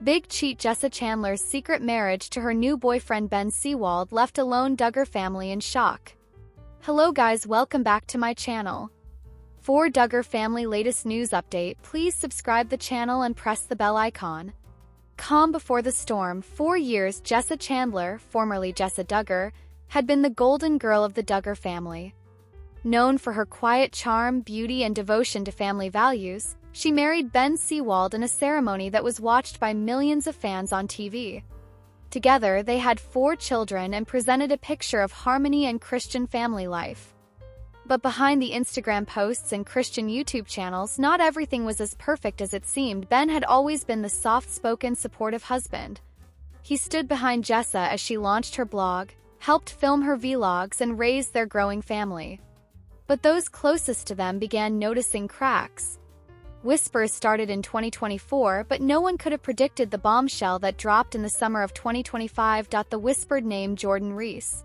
Big cheat Jessa Chandler's secret marriage to her new boyfriend Ben Sewald left alone Duggar family in shock. Hello guys, welcome back to my channel. For Duggar family latest news update, please subscribe the channel and press the bell icon. Calm before the storm. For years, Jessa Chandler, formerly Jessa Duggar, had been the golden girl of the Duggar family. Known for her quiet charm, beauty, and devotion to family values, she married Ben Sewald in a ceremony that was watched by millions of fans on TV. Together, they had 4 children and presented a picture of harmony and Christian family life. But behind the Instagram posts and Christian YouTube channels, not everything was as perfect as it seemed. Ben had always been the soft-spoken, supportive husband. He stood behind Jessa as she launched her blog, helped film her vlogs, and raised their growing family. But those closest to them began noticing cracks. Whispers started in 2024, but no one could have predicted the bombshell that dropped in the summer of 2025. The whispered name Jordan Reese.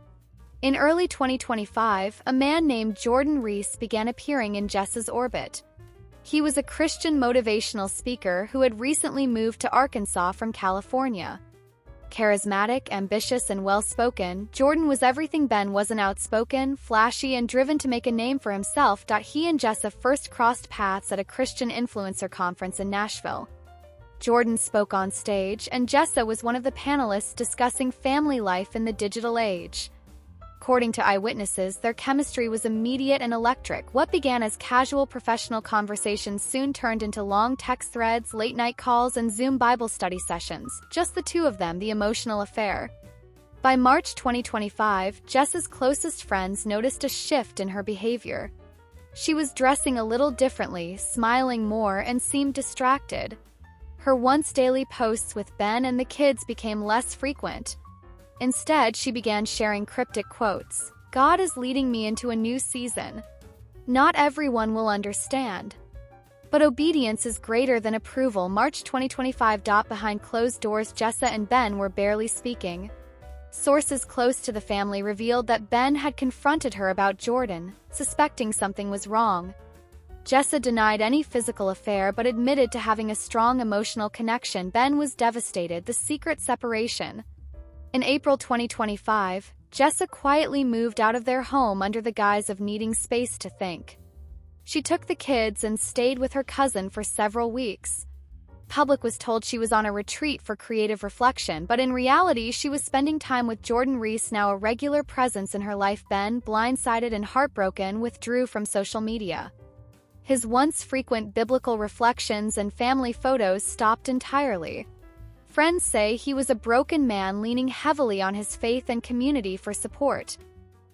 In early 2025, a man named Jordan Reese began appearing in Jessa's orbit. He was a Christian motivational speaker who had recently moved to Arkansas from California. Charismatic, ambitious, and well-spoken, Jordan was everything Ben wasn't: outspoken, flashy, and driven to make a name for himself. He and Jessa first crossed paths at a Christian influencer conference in Nashville. Jordan spoke on stage, and Jessa was one of the panelists discussing family life in the digital age. According to eyewitnesses, their chemistry was immediate and electric. What began as casual professional conversations soon turned into long text threads, late-night calls, and Zoom Bible study sessions. Just the two of them, the emotional affair. By March 2025, Jessa's closest friends noticed a shift in her behavior. She was dressing a little differently, smiling more, and seemed distracted. Her once daily posts with Ben and the kids became less frequent. Instead, she began sharing cryptic quotes. "God is leading me into a new season. Not everyone will understand. But obedience is greater than approval." March 2025. Behind closed doors, Jessa and Ben were barely speaking. Sources close to the family revealed that Ben had confronted her about Jordan, suspecting something was wrong. Jessa denied any physical affair but admitted to having a strong emotional connection. Ben was devastated. The secret separation. In April 2025, Jessa quietly moved out of their home under the guise of needing space to think. She took the kids and stayed with her cousin for several weeks. Public was told she was on a retreat for creative reflection, but in reality she was spending time with Jordan Reese, now a regular presence in her life. Ben, blindsided and heartbroken, withdrew from social media. His once frequent biblical reflections and family photos stopped entirely. Friends say he was a broken man leaning heavily on his faith and community for support.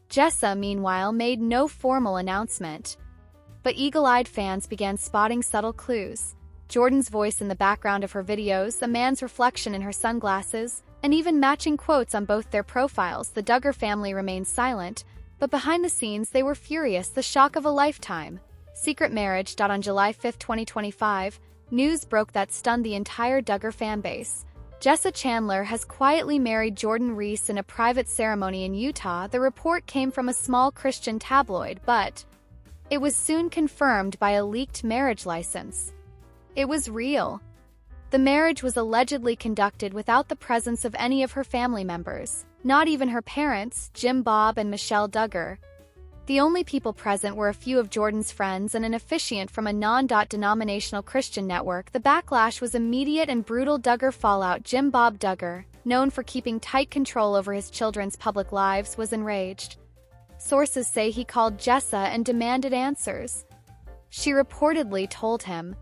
Jessa, meanwhile, made no formal announcement. But eagle-eyed fans began spotting subtle clues. Jordan's voice in the background of her videos, a man's reflection in her sunglasses, and even matching quotes on both their profiles. The Duggar family remained silent, but behind the scenes they were furious. The shock of a lifetime. Secret marriage. On July 5, 2025, news broke that stunned the entire Duggar fanbase. Jessa Chandler has quietly married Jordan Reese in a private ceremony in Utah. The report came from a small Christian tabloid, but it was soon confirmed by a leaked marriage license. It was real. The marriage was allegedly conducted without the presence of any of her family members, not even her parents, Jim Bob and Michelle Duggar. The only people present were a few of Jordan's friends and an officiant from a non-denominational Christian network. The backlash was immediate and brutal. Duggar fallout. Jim Bob Duggar, known for keeping tight control over his children's public lives, was enraged. Sources say he called Jessa and demanded answers. She reportedly told him,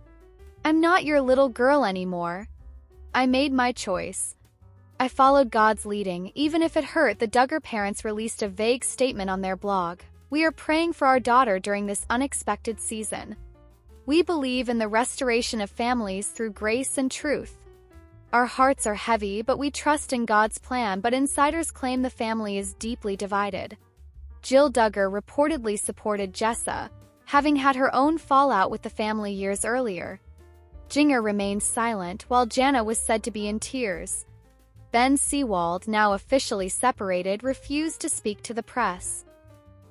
"I'm not your little girl anymore. I made my choice. I followed God's leading, even if it hurt." The Duggar parents released a vague statement on their blog. "We are praying for our daughter during this unexpected season. We believe in the restoration of families through grace and truth. Our hearts are heavy, but we trust in God's plan." But insiders claim the family is deeply divided. Jill Duggar reportedly supported Jessa, having had her own fallout with the family years earlier. Jinger remained silent, while Jana was said to be in tears. Ben Sewald, now officially separated, refused to speak to the press.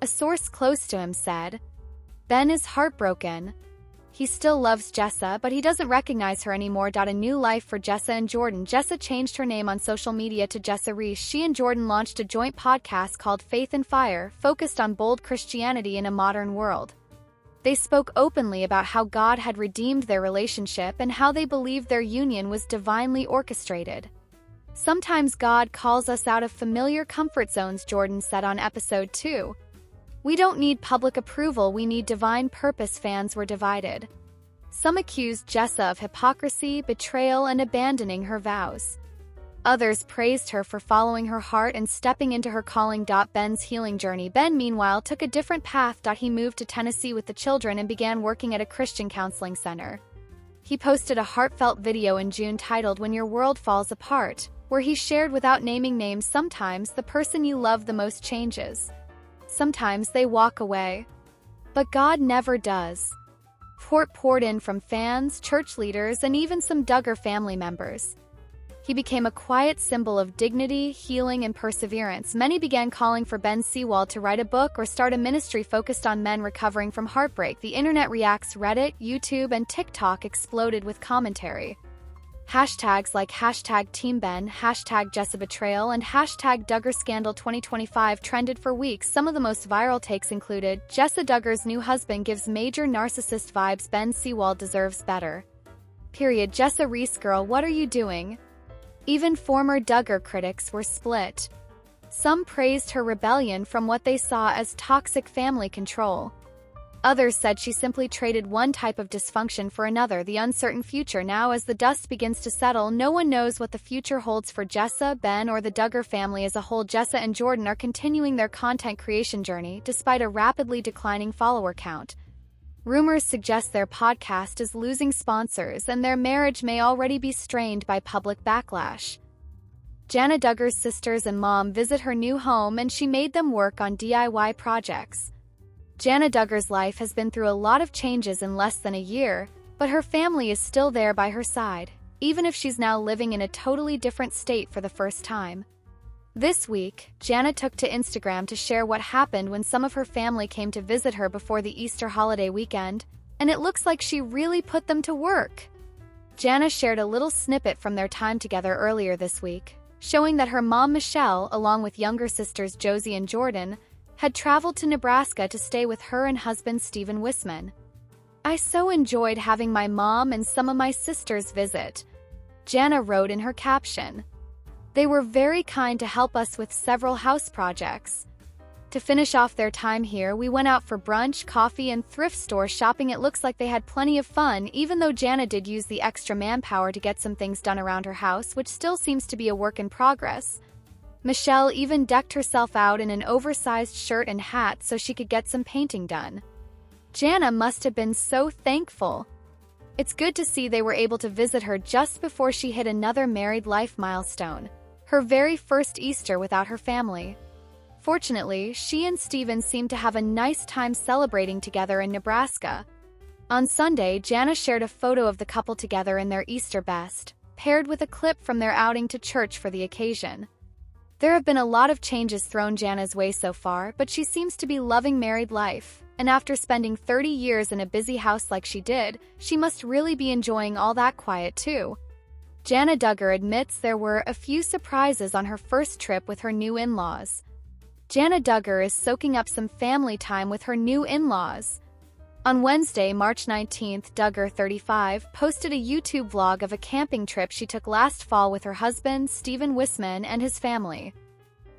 A source close to him said, "Ben is heartbroken. He still loves Jessa, but he doesn't recognize her anymore. A new life for Jessa and Jordan. Jessa changed her name on social media to Jessa Reese. She and Jordan launched a joint podcast called Faith and Fire, focused on bold Christianity in a modern world. They spoke openly about how God had redeemed their relationship and how they believed their union was divinely orchestrated. Sometimes God calls us out of familiar comfort zones, Jordan said on episode 2. We don't need public approval, we need divine purpose. Fans were divided. Some accused Jessa of hypocrisy, betrayal, and abandoning her vows. Others praised her for following her heart and stepping into her calling. Ben's healing journey. Ben, meanwhile, took a different path. He moved to Tennessee with the children and began working at a Christian counseling center. He posted a heartfelt video in June titled When Your World Falls Apart, where he shared without naming names, sometimes the person you love the most changes. Sometimes they walk away. But God never does. Support poured in from fans, church leaders, and even some Duggar family members. He became a quiet symbol of dignity, healing, and perseverance. Many began calling for Ben Sewald to write a book or start a ministry focused on men recovering from heartbreak. The internet reacts. Reddit, YouTube, and TikTok exploded with commentary. Hashtags like #TeamBen, #JessaBetrayal, and #DuggarScandal 2025 trended for weeks. Some of the most viral takes included, Jessa Duggar's new husband gives major narcissist vibes, Ben Sewald deserves better. Jessa Reese, girl, what are you doing? Even former Duggar critics were split. Some praised her rebellion from what they saw as toxic family control. Others said she simply traded one type of dysfunction for another. The uncertain future. Now, as the dust begins to settle, no one knows what the future holds for Jessa, Ben, or the Duggar family as a whole. Jessa and Jordan are continuing their content creation journey despite a rapidly declining follower count. Rumors suggest their podcast is losing sponsors and their marriage may already be strained by public backlash. Jana Duggar's sisters and mom visit her new home and she made them work on DIY projects. Jana Duggar's life has been through a lot of changes in less than a year, but her family is still there by her side, even if she's now living in a totally different state for the first time. This week, Jana took to Instagram to share what happened when some of her family came to visit her before the Easter holiday weekend, and it looks like she really put them to work. Jana shared a little snippet from their time together earlier this week, showing that her mom Michelle, along with younger sisters Josie and Jordan, had traveled to Nebraska to stay with her and husband Stephen Wisman. I so enjoyed having my mom and some of my sisters visit, Jana wrote in her caption. They were very kind to help us with several house projects. To finish off their time here, we went out for brunch, coffee, and thrift store shopping. It looks like they had plenty of fun, even though Jana did use the extra manpower to get some things done around her house, which still seems to be a work in progress. Michelle even decked herself out in an oversized shirt and hat so she could get some painting done. Jana must have been so thankful. It's good to see they were able to visit her just before she hit another married life milestone, her very first Easter without her family. Fortunately, she and Stephen seemed to have a nice time celebrating together in Nebraska. On Sunday, Jana shared a photo of the couple together in their Easter best, paired with a clip from their outing to church for the occasion. There have been a lot of changes thrown Jana's way so far, but she seems to be loving married life, and after spending 30 years in a busy house like she did, she must really be enjoying all that quiet too. Jana Duggar admits there were a few surprises on her first trip with her new in-laws. Jana Duggar is soaking up some family time with her new in-laws. On Wednesday, March 19th, Duggar, 35, posted a YouTube vlog of a camping trip she took last fall with her husband, Stephen Wisman, and his family.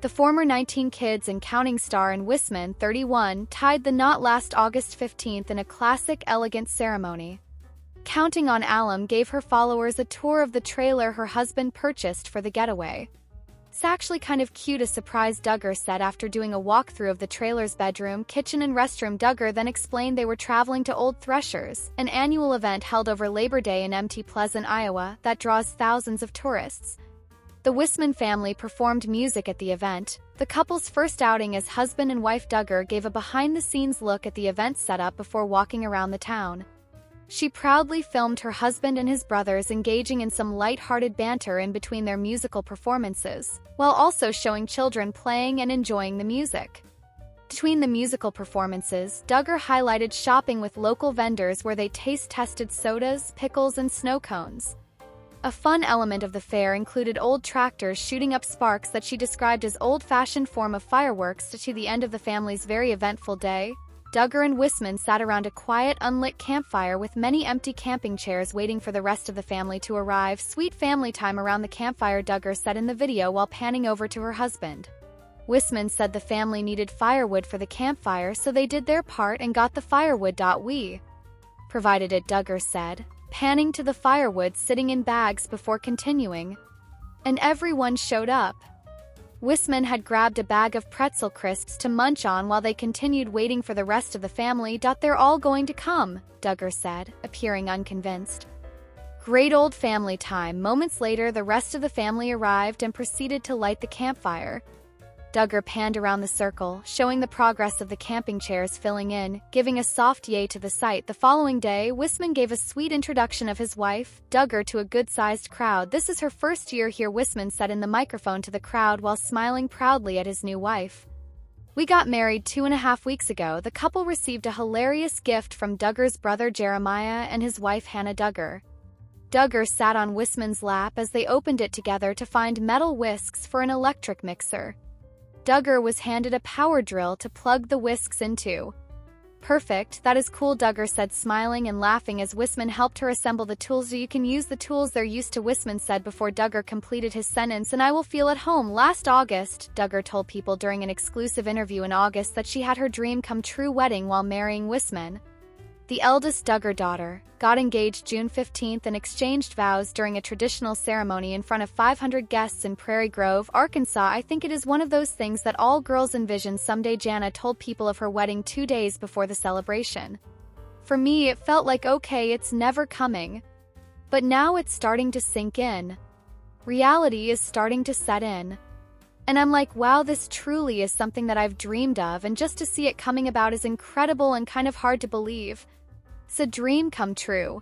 The former 19 kids and counting star and Wisman, 31, tied the knot last August 15th in a classic, elegant ceremony. Counting on Alum gave her followers a tour of the trailer her husband purchased for the getaway. It's actually kind of cute, a surprise, Duggar said after doing a walkthrough of the trailer's bedroom, kitchen, and restroom. Duggar then explained they were traveling to Old Threshers, an annual event held over Labor Day in Mt. Pleasant, Iowa, that draws thousands of tourists. The Wisman family performed music at the event. The couple's first outing as husband and wife. Duggar gave a behind-the-scenes look at the event setup before walking around the town. She proudly filmed her husband and his brothers engaging in some light-hearted banter in between their musical performances, while also showing children playing and enjoying the music. Between the musical performances, Duggar highlighted shopping with local vendors where they taste-tested sodas, pickles, and snow cones. A fun element of the fair included old tractors shooting up sparks that she described as old-fashioned form of fireworks to the end of the family's very eventful day. Duggar and Wisman sat around a quiet, unlit campfire with many empty camping chairs waiting for the rest of the family to arrive. Sweet family time around the campfire, Duggar said in the video while panning over to her husband. Wisman said the family needed firewood for the campfire, so they did their part and got the firewood. We provided it, Duggar said, panning to the firewood sitting in bags before continuing. And everyone showed up. Wisman had grabbed a bag of pretzel crisps to munch on while they continued waiting for the rest of the family. They're all going to come, Duggar said, appearing unconvinced. Great old family time. Moments later, the rest of the family arrived and proceeded to light the campfire. Duggar panned around the circle, showing the progress of the camping chairs filling in, giving a soft yay to the sight. The following day, Wisman gave a sweet introduction of his wife, Duggar, to a good-sized crowd. This is her first year here, Wisman said in the microphone to the crowd while smiling proudly at his new wife. We got married 2.5 weeks ago. The couple received a hilarious gift from Duggar's brother Jeremiah and his wife Hannah Duggar. Duggar sat on Wisman's lap as they opened it together to find metal whisks for an electric mixer. Duggar was handed a power drill to plug the whisks into. Perfect, that is cool, Duggar said, smiling and laughing as Wisman helped her assemble the tools. You can use the tools they're used to, Wisman said before Duggar completed his sentence. And I will feel at home. Last August, Duggar told People during an exclusive interview in August that she had her dream come true wedding while marrying Wisman. The eldest Duggar daughter got engaged June 15th and exchanged vows during a traditional ceremony in front of 500 guests in Prairie Grove, Arkansas. I think it is one of those things that all girls envision someday, Jana told People of her wedding 2 days before the celebration. For me, it felt like, okay, it's never coming. But now it's starting to sink in. Reality is starting to set in. And I'm like, wow, this truly is something that I've dreamed of, and just to see it coming about is incredible and kind of hard to believe. It's a dream come true.